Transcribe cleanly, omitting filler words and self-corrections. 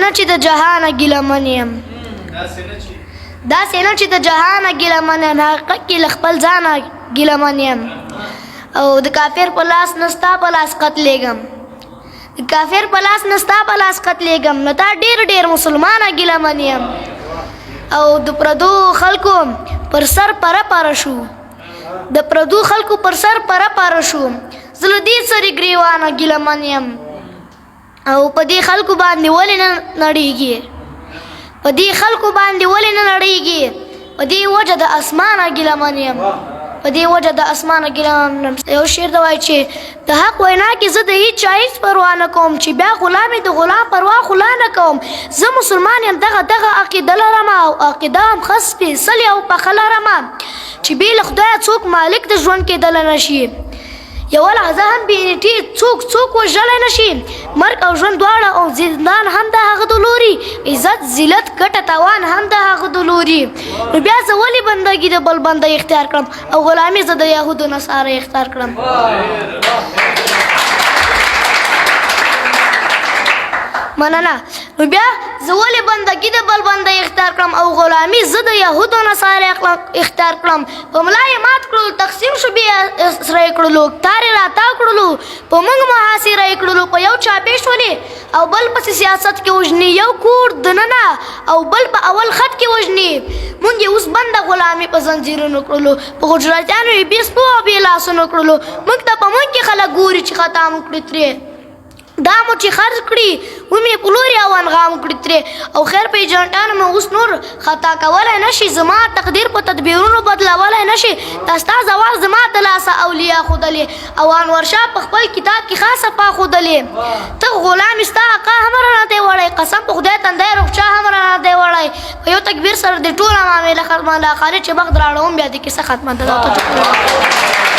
نه چې د جهانه ګیلمن یم داسې نه چې د جهانه ګیلمن یم حقیقت کې له خپل ځانه ګیلمن یم او د کافر په لاس نه ستا په لاس قتلېږم د کافر په لاس نه ستا په لاس قتلېږم نو تا ډېر ډېر مسلمانه ګیلمن یم او د پردو خلکو پر سر پره پره شو د پردو خلکو پر سر پره پره شو زه له دې سرې ګریوانه ګیلمن یم او په دې خلکو باندې ولې نه نړېږي په دې خلکو باندې ولې نه نړېږي په دې وجه د اسمانه ګیلمن یم په دې وجه د اسمانه ګیلمن یم یو شعر دا وایي چې د حق وینا کې زه د هېچا هېڅ پروا نه کوم چې بیا غلام د غلام پروا خو لا نه کوم زه مسلمان یم دغه عقیده لرم او عقیده هم ښه سپېڅلې او پخه لرم چې بې له خدایه څوک مالک د ژوند کېدلی نه شي یوه لحظه هم بېنیټي څوک وژلی نه شي مرګ او ژوند دواړه او زندان هم د هغه د لوري عزت ذلت ګټه تاوان هم د هغه د لوري نو بیا زه ولې بندګي د بل بنده اختیار کړم او غلامي زه د یهودو نصاره اختیار کړم مننه نو بیا زه ولې بندګي د بل بنده اختیار کړم او غلامي زه د یهودو نصاره اختیار کړم په ملا یې مات کړلو تقسیم شو بې اسره یې کړلو تارې راتاو کړلو په موږ محاصره یې کړلو په یو چاپې شولې او بل پسې سیاست کې وژني یو کور دننه او بل په اول خط کې وژني موږ یې اوس بنده غلامي په زنځیرونو کړلو په حجراتیانو یې بې سپو او بې لاسونو کړلو موږ ته په موږ کې خلک ګوري چې خطا مو کړي ترې دا مو چې خرڅ کړي ومې په لورې او انغام کړي ترې او خیر په ایجنټانو مې اوس نور خطا کولی نه شي زما تقدیر په تدبیرونو بدلولی نه شي دا ستا زوال زما د لاسه اولیا ښودلې او انورشاه په خپل کتاب کې خاصه پا ښودلې ته غلام ستا آقا هم رانه دی وړی قسم په خدای تندی روغچا هم رانه دی وړی په یو تکبیر سره د ټوله معامله ختمه ده خالد چې بخت راړوم بیا د کیسه ختمه ده